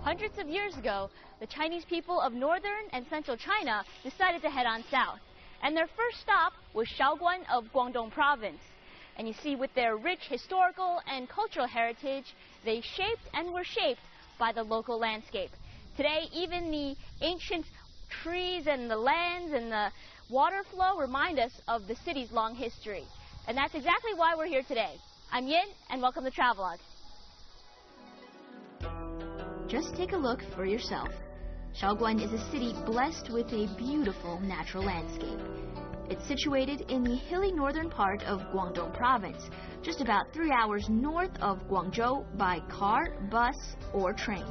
Hundreds of years ago, the Chinese people of northern and central China decided to head on south. And their first stop was Shaoguan of Guangdong province. And you see, with their rich historical and cultural heritage, they shaped and were shaped by the local landscape. Today, even the ancient trees and the lands and the water flow remind us of the city's long history. And that's exactly why we're here today. I'm Yin, and welcome to Travelogue. Just take a look for yourself. Shaoguan is a city blessed with a beautiful natural landscape. It's situated in the hilly northern part of Guangdong province, just about 3 hours north of Guangzhou by car, bus, or train.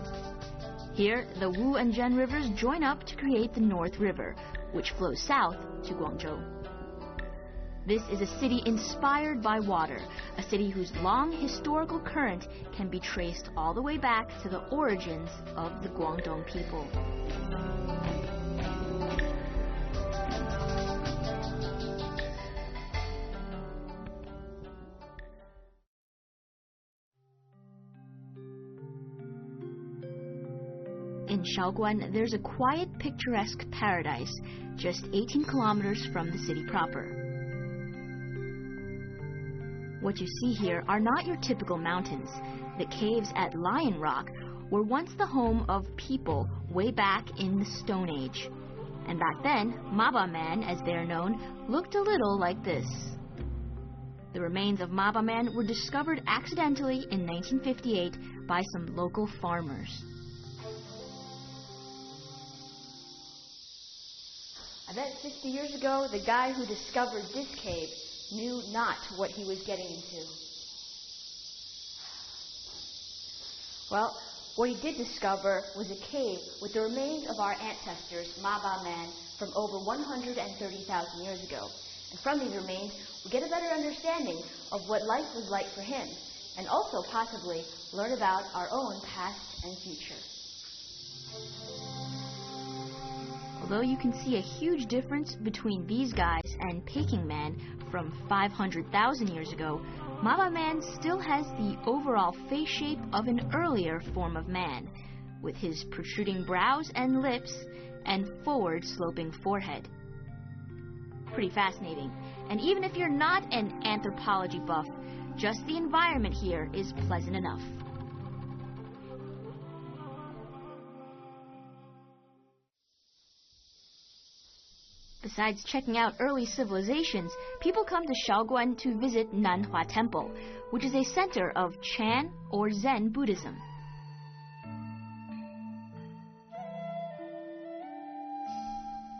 Here, the Wu and Zhen rivers join up to create the North River, which flows south to Guangzhou. This is a city inspired by water, a city whose long historical current can be traced all the way back to the origins of the Guangdong people. In Shaoguan, there's a quiet, picturesque paradise just 18 kilometers from the city proper. What you see here are not your typical mountains. The caves at Lion Rock were once the home of people way back in the Stone Age. And back then, Maba Man, as they are known, looked a little like this. The remains of Maba Man were discovered accidentally in 1958 by some local farmers. I bet 60 years ago, the guy who discovered this cave knew not what he was getting into. Well, what he did discover was a cave with the remains of our ancestors, Maba Man, from over 130,000 years ago. And from these remains, we get a better understanding of what life was like for him, and also possibly learn about our own past and future. Although you can see a huge difference between these guys and Peking Man from 500,000 years ago, Maba Man still has the overall face shape of an earlier form of man, with his protruding brows and lips and forward-sloping forehead. Pretty fascinating. And even if you're not an anthropology buff, just the environment here is pleasant enough. Besides checking out early civilizations, people come to Shaoguan to visit Nanhua Temple, which is a center of Chan or Zen Buddhism.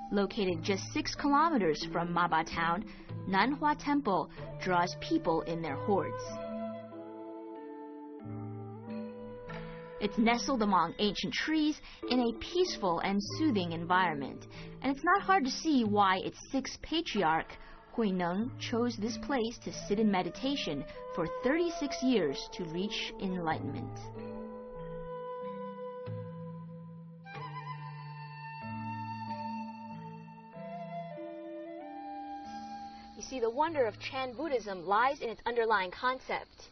Located just 6 kilometers from Maba town, Nanhua Temple draws people in their hordes. It's nestled among ancient trees in a peaceful and soothing environment, and it's not hard to see why its 6th patriarch, Huineng, chose this place to sit in meditation for 36 years to reach enlightenment. You see, the wonder of Chan Buddhism lies in its underlying concept.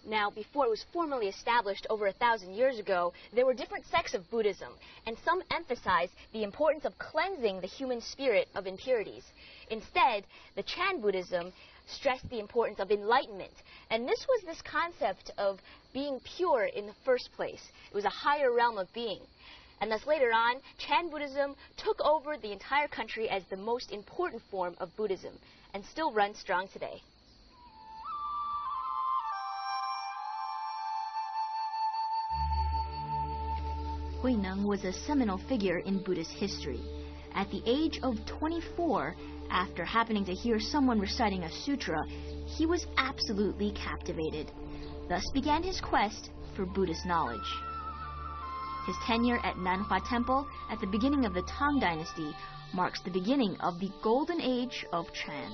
Now, before it was formally established over 1,000 years ago, there were different sects of Buddhism, and some emphasized the importance of cleansing the human spirit of impurities. Instead, the Chan Buddhism stressed the importance of enlightenment, and this was this concept of being pure in the first place. It was a higher realm of being. And thus later on, Chan Buddhism took over the entire country as the most important form of Buddhism, and still runs strong today. Huineng was a seminal figure in Buddhist history. At the age of 24, After happening to hear someone reciting a sutra, he was absolutely captivated. Thus began his quest for Buddhist knowledge. His tenure at Nanhua Temple at the beginning of the Tang Dynasty marks the beginning of the golden age of Chan.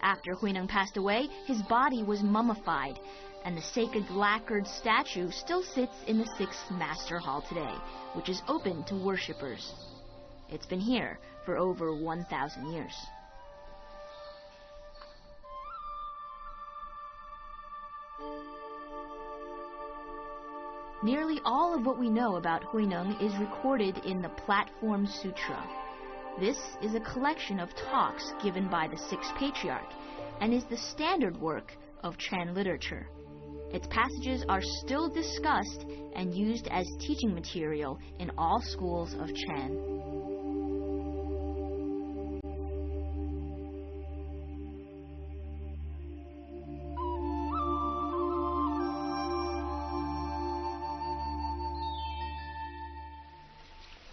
After Huineng passed away, his body was mummified, and the sacred lacquered statue still sits in the 6th Master Hall today, which is open to worshippers. It's been here for over 1,000 years. Nearly all of what we know about Huineng is recorded in the Platform Sutra. This is a collection of talks given by the 6th Patriarch and is the standard work of Chan literature. Its passages are still discussed and used as teaching material in all schools of Chan.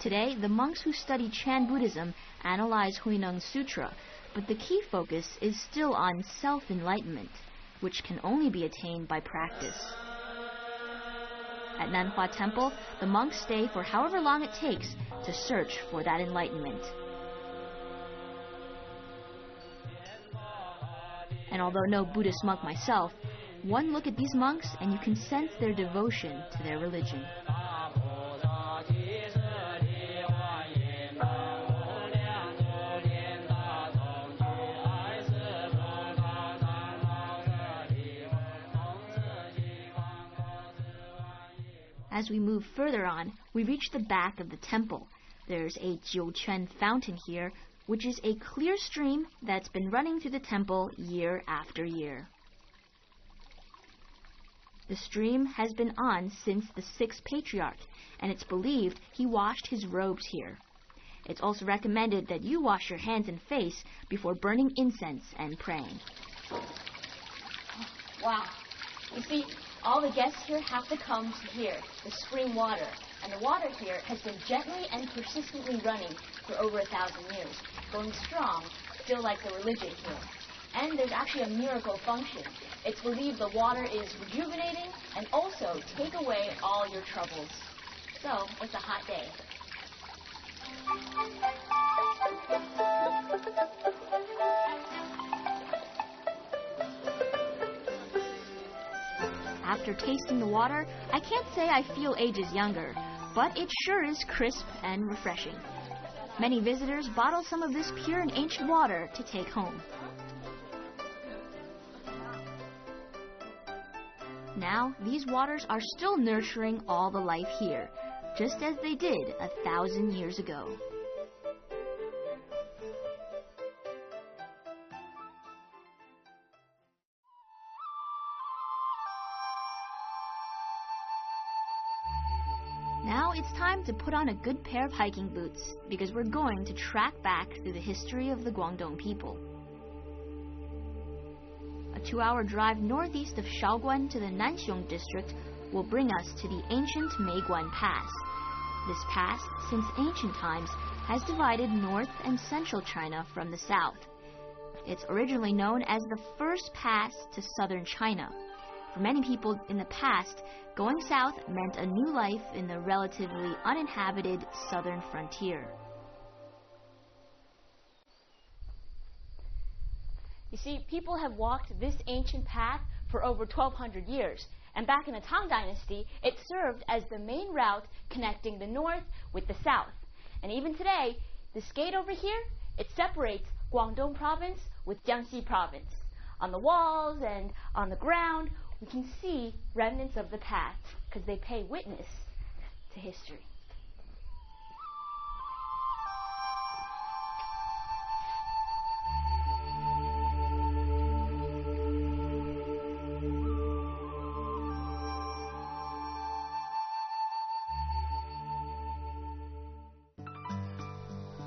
Today, the monks who study Chan Buddhism analyze Huineng's sutra, but the key focus is still on self-enlightenment, which can only be attained by practice. At Nanhua Temple, the monks stay for however long it takes to search for that enlightenment. And although no Buddhist monk myself, one look at these monks and you can sense their devotion to their religion. As we move further on, we reach the back of the temple. There's a Jiuquan fountain here, which is a clear stream that's been running through the temple year after year. The stream has been on since the 6th Patriarch, and it's believed he washed his robes here. It's also recommended that you wash your hands and face before burning incense and praying. Wow. You see, all the guests here have to come to here, the spring water. And the water here has been gently and persistently running for over 1,000 years, going strong, still like the religion here. And there's actually a miracle function. It's believed the water is rejuvenating and also take away all your troubles. So, it's a hot day. After tasting the water, I can't say I feel ages younger, but it sure is crisp and refreshing. Many visitors bottle some of this pure and ancient water to take home. Now, these waters are still nurturing all the life here, just as they did 1,000 years ago. Now it's time to put on a good pair of hiking boots, because we're going to track back through the history of the Guangdong people. A 2-hour drive northeast of Shaoguan to the Nanxiong district will bring us to the ancient Meiguan Pass. This pass, since ancient times, has divided North and Central China from the south. It's originally known as the first pass to southern China. For many people in the past, going south meant a new life in the relatively uninhabited southern frontier. You see, people have walked this ancient path for over 1,200 years. And back in the Tang Dynasty, it served as the main route connecting the north with the south. And even today, this gate over here, it separates Guangdong province with Jiangxi province. On the walls and on the ground, we can see remnants of the past because they pay witness to history.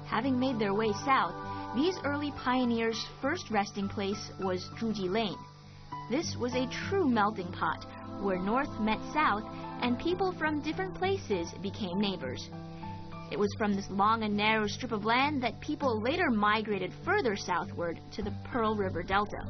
Having made their way south, these early pioneers' first resting place was Zhuji Lane. This was a true melting pot, where north met south and people from different places became neighbors. It was from this long and narrow strip of land that people later migrated further southward to the Pearl River Delta.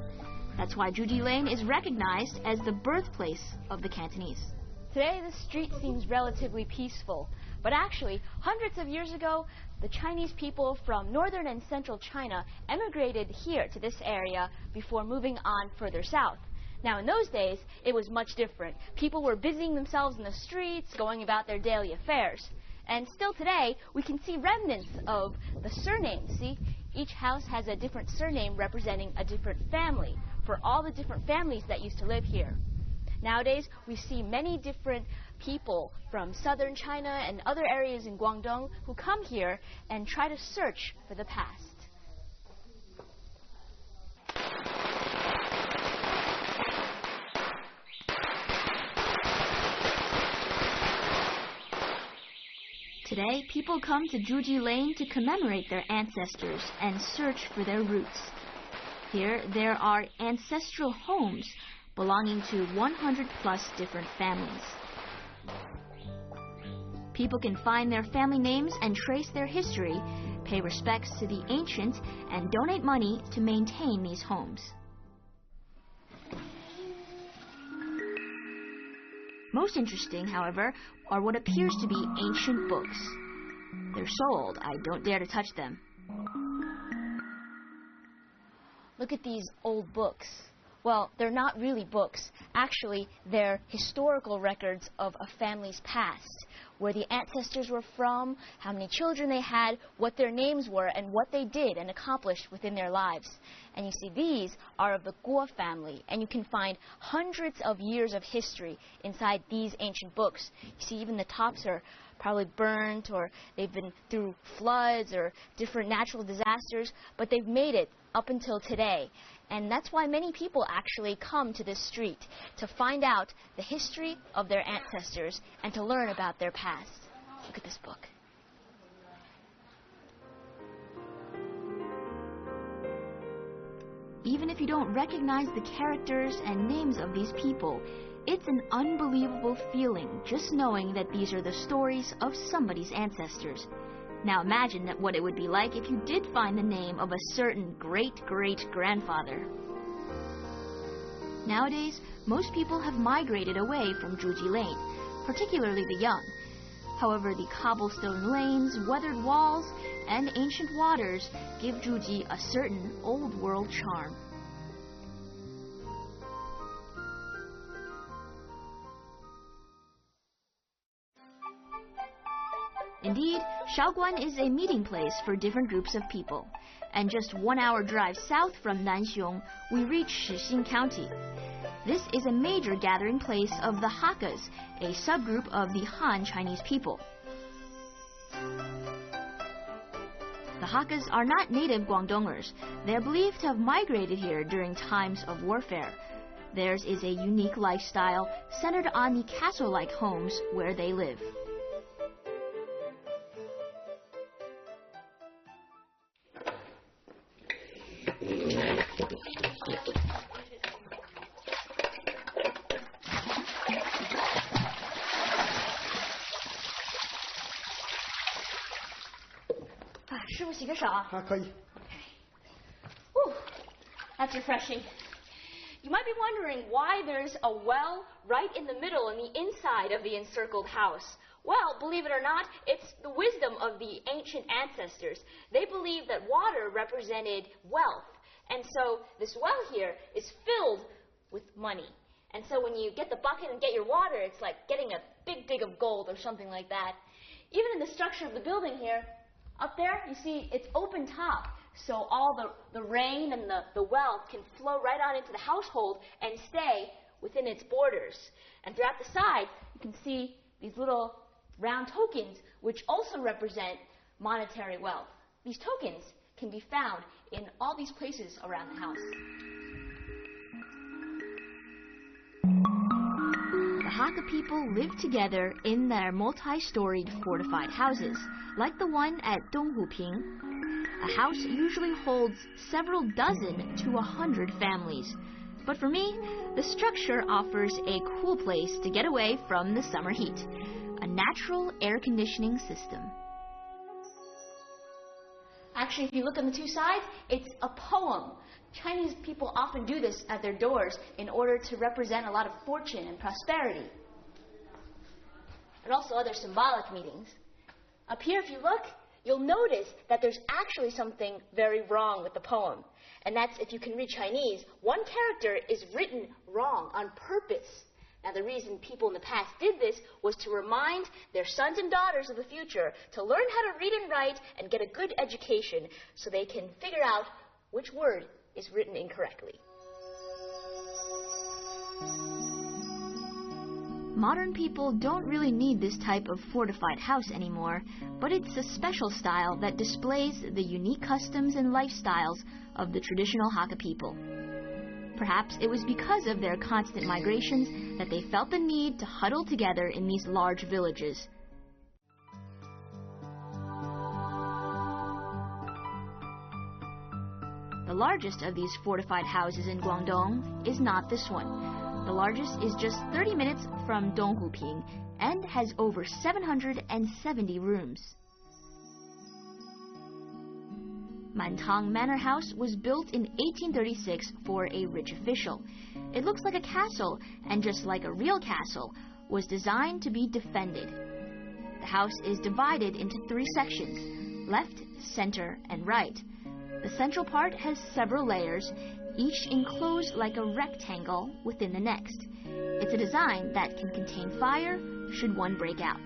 That's why Zhuji Lane is recognized as the birthplace of the Cantonese. Today, the street seems relatively peaceful, but actually, hundreds of years ago, the Chinese people from northern and central China emigrated here to this area before moving on further south. Now, in those days, it was much different. People were busying themselves in the streets, going about their daily affairs. And still today, we can see remnants of the surnames. See, each house has a different surname representing a different family for all the different families that used to live here. Nowadays, we see many different people from southern China and other areas in Guangdong who come here and try to search for the past. Today, people come to Zhuji Lane to commemorate their ancestors and search for their roots. Here, there are ancestral homes belonging to 100+ different families. People can find their family names and trace their history, pay respects to the ancient, and donate money to maintain these homes. Most interesting, however, are what appears to be ancient books. They're so old, I don't dare to touch them. Look at these old books. Well, they're not really books. Actually, they're historical records of a family's past, where the ancestors were from, how many children they had, what their names were, and what they did and accomplished within their lives. And you see, these are of the Guo family, and you can find hundreds of years of history inside these ancient books. You see, even the tops are probably burnt, or they've been through floods or different natural disasters, but they've made it up until today. And that's why many people actually come to this street, to find out the history of their ancestors and to learn about their past. Look at this book. Even if you don't recognize the characters and names of these people, it's an unbelievable feeling just knowing that these are the stories of somebody's ancestors. Now imagine what it would be like if you did find the name of a certain great-great-grandfather. Nowadays, most people have migrated away from Zhuji Lane, particularly the young. However, the cobblestone lanes, weathered walls, and ancient waters give Zhuji a certain old-world charm. Indeed, Shaoguan is a meeting place for different groups of people. And just 1 hour drive south from Nanxiong, we reach Shixing County. This is a major gathering place of the Hakkas, a subgroup of the Han Chinese people. The Hakkas are not native Guangdongers. They're believed to have migrated here during times of warfare. Theirs is a unique lifestyle centered on the castle-like homes where they live. Whew, that's refreshing. You might be wondering why there's a well right in the middle in the inside of the encircled house. Well, believe it or not, it's the wisdom of the ancient ancestors. They believed that water represented wealth. And so this well here is filled with money. And so when you get the bucket and get your water, it's like getting a big dig of gold or something like that. Even in the structure of the building here, up there, you see it's open top. So all the rain and the wealth can flow right on into the household and stay within its borders. And throughout the side, you can see these little round tokens, which also represent monetary wealth. These tokens can be found in all these places around the house. The Hakka people live together in their multi-storied fortified houses, like the one at Donghuping. A house usually holds several dozen to 100 families. But for me, the structure offers a cool place to get away from the summer heat. A natural air conditioning system. Actually, if you look on the two sides, it's a poem. Chinese people often do this at their doors in order to represent a lot of fortune and prosperity. And also other symbolic meanings. Up here, if you look, you'll notice that there's actually something very wrong with the poem. And that's, if you can read Chinese, one character is written wrong on purpose. Now, the reason people in the past did this was to remind their sons and daughters of the future to learn how to read and write and get a good education so they can figure out which word is written incorrectly. Modern people don't really need this type of fortified house anymore, but it's a special style that displays the unique customs and lifestyles of the traditional Hakka people. Perhaps it was because of their constant migrations that they felt the need to huddle together in these large villages. The largest of these fortified houses in Guangdong is not this one. The largest is just 30 minutes from Donghuping and has over 770 rooms. Mantang Manor House was built in 1836 for a rich official. It looks like a castle, and just like a real castle, was designed to be defended. The house is divided into 3 sections: left, center, and right. The central part has several layers, each enclosed like a rectangle within the next. It's a design that can contain fire should one break out.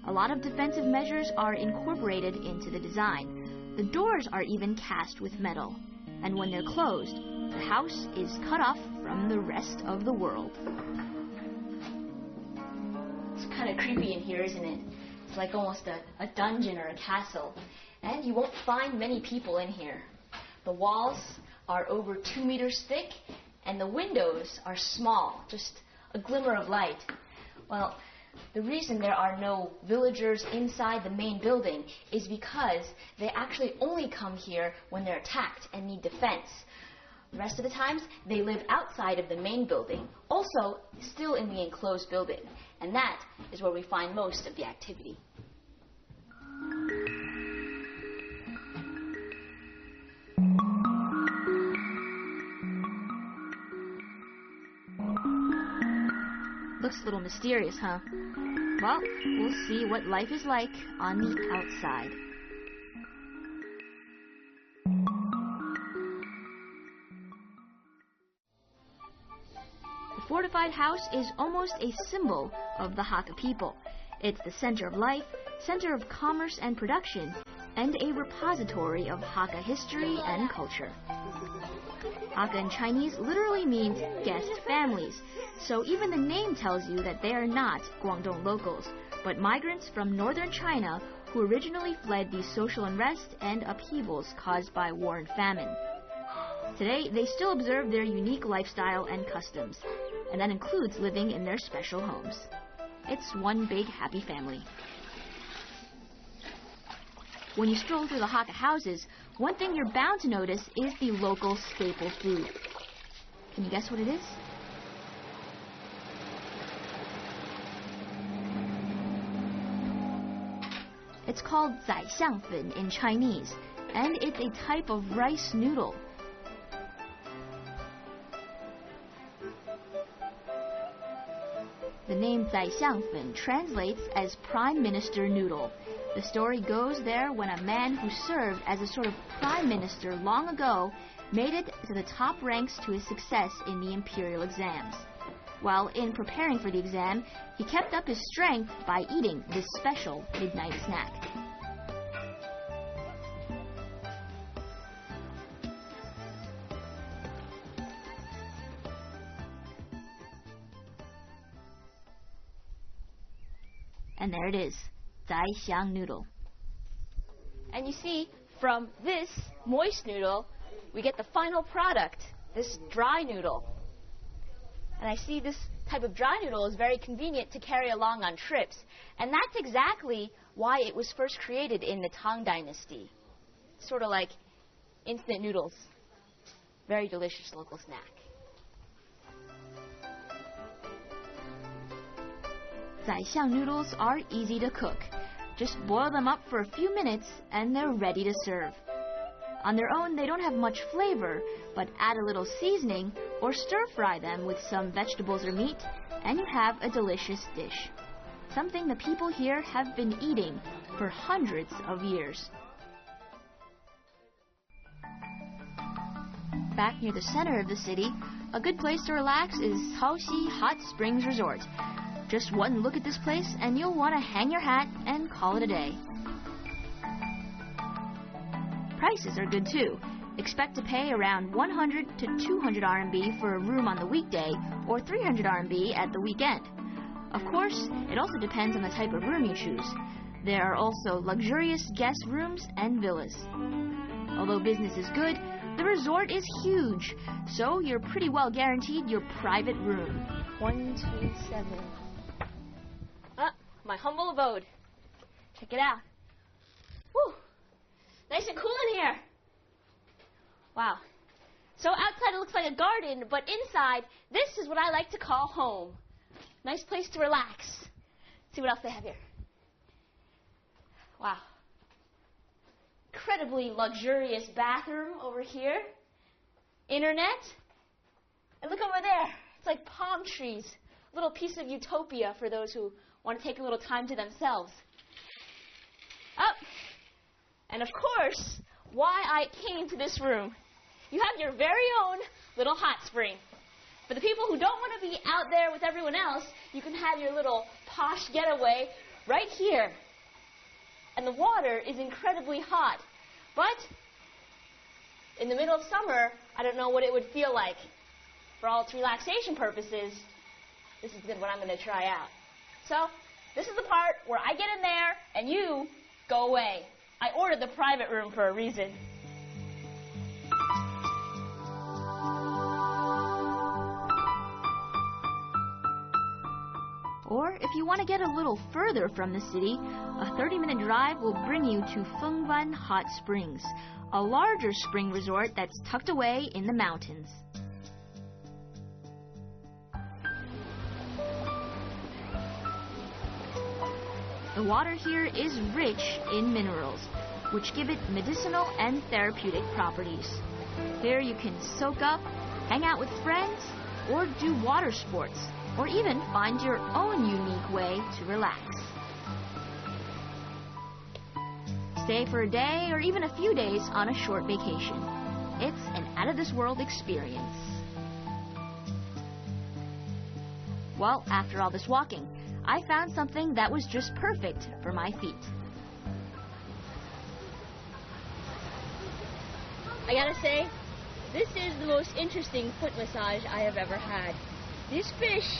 A lot of defensive measures are incorporated into the design. The doors are even cast with metal, and when they're closed, the house is cut off from the rest of the world. It's kind of creepy in here, isn't it? It's like almost a dungeon or a castle. And you won't find many people in here. The walls are over 2 meters thick, and the windows are small, just a glimmer of light. Well, the reason there are no villagers inside the main building is because they actually only come here when they're attacked and need defense. The rest of the times, they live outside of the main building, also still in the enclosed building. And that is where we find most of the activity. Looks a little mysterious, huh? Well, we'll see what life is like on the outside. The fortified house is almost a symbol of the Hakka people. It's the center of life, center of commerce and production, and a repository of Hakka history and culture. Hakka in Chinese literally means guest families, so even the name tells you that they are not Guangdong locals, but migrants from northern China who originally fled the social unrest and upheavals caused by war and famine. Today, they still observe their unique lifestyle and customs, and that includes living in their special homes. It's one big happy family. When you stroll through the Hakka houses, one thing you're bound to notice is the local staple food. Can you guess what it is? It's called 宰相粉 in Chinese, and it's a type of rice noodle. The name 宰相粉 translates as Prime Minister Noodle. The story goes there when a man who served as a sort of prime minister long ago made it to the top ranks to his success in the imperial exams. While in preparing for the exam, he kept up his strength by eating this special midnight snack. And there it is, 宰相 noodle. And you see, from this moist noodle, we get the final product, this dry noodle. And I see this type of dry noodle is very convenient to carry along on trips. And that's exactly why it was first created in the Tang Dynasty. Sort of like instant noodles. Very delicious local snack. 宰相 noodles are easy to cook. Just boil them up for a few minutes and they're ready to serve. On their own, they don't have much flavor, but add a little seasoning or stir-fry them with some vegetables or meat, and you have a delicious dish. Something the people here have been eating for hundreds of years. Back near the center of the city, a good place to relax is Haoxi Hot Springs Resort. Just one look at this place and you'll want to hang your hat and call it a day. Prices are good too. Expect to pay around 100 to 200 RMB for a room on the weekday or 300 RMB at the weekend. Of course, it also depends on the type of room you choose. There are also luxurious guest rooms and villas. Although business is good, the resort is huge, so you're pretty well guaranteed your private room. 127. My humble abode. Check it out. Woo! Nice and cool in here. Wow. So outside it looks like a garden, but inside, this is what I like to call home. Nice place to relax. See what else they have here. Wow. Incredibly luxurious bathroom over here. Internet. And look over there. It's like palm trees. A little piece of utopia for those who want to take a little time to themselves. Up. And of course, why I came to this room. You have your very own little hot spring. For the people who don't want to be out there with everyone else, you can have your little posh getaway right here. And the water is incredibly hot. But in the middle of summer, I don't know what it would feel like. For all its relaxation purposes, this is what I'm going to try out. So, this is the part where I get in there and you go away. I ordered the private room for a reason. Or if you want to get a little further from the city, a 30-minute drive will bring you to Fengwan Hot Springs, a larger spring resort that's tucked away in the mountains. The water here is rich in minerals, which give it medicinal and therapeutic properties. Here you can soak up, hang out with friends, or do water sports, or even find your own unique way to relax. Stay for a day or even a few days on a short vacation. It's an out-of-this-world experience. Well, after all this walking, I found something that was just perfect for my feet. I gotta say, this is the most interesting foot massage I have ever had. These fish,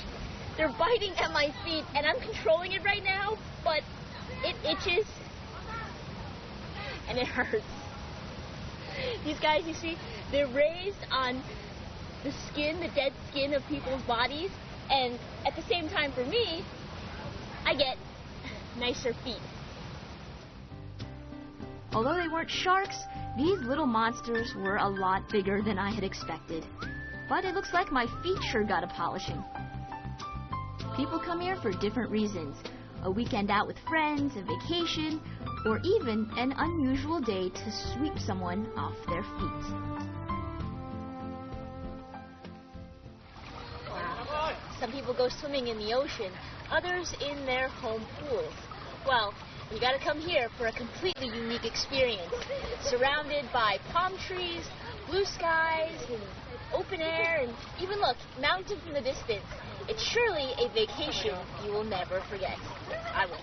they're biting at my feet, and I'm controlling it right now, but it itches, and it hurts. These guys, you see, they're raised on the skin, the dead skin of people's bodies, and at the same time for me, I get nicer feet. Although they weren't sharks, these little monsters were a lot bigger than I had expected. But it looks like my feet sure got a polishing. People come here for different reasons. A weekend out with friends, a vacation, or even an unusual day to sweep someone off their feet. Wow. Some people go swimming in the ocean, others in their home pools. Well, you gotta come here for a completely unique experience. Surrounded by palm trees, blue skies, and open air, and even look, mountains in the distance. It's surely a vacation you will never forget. I won't.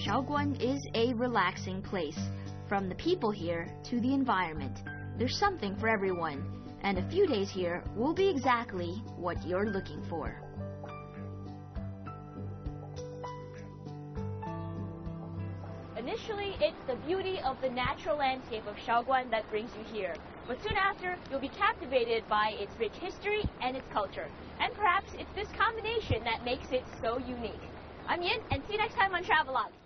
Shaoguan is a relaxing place. From the people here to the environment, there's something for everyone, and a few days here will be exactly what you're looking for. Initially, it's the beauty of the natural landscape of Shaoguan that brings you here. But soon after, you'll be captivated by its rich history and its culture. And perhaps it's this combination that makes it so unique. I'm Yin, and see you next time on Travelogue.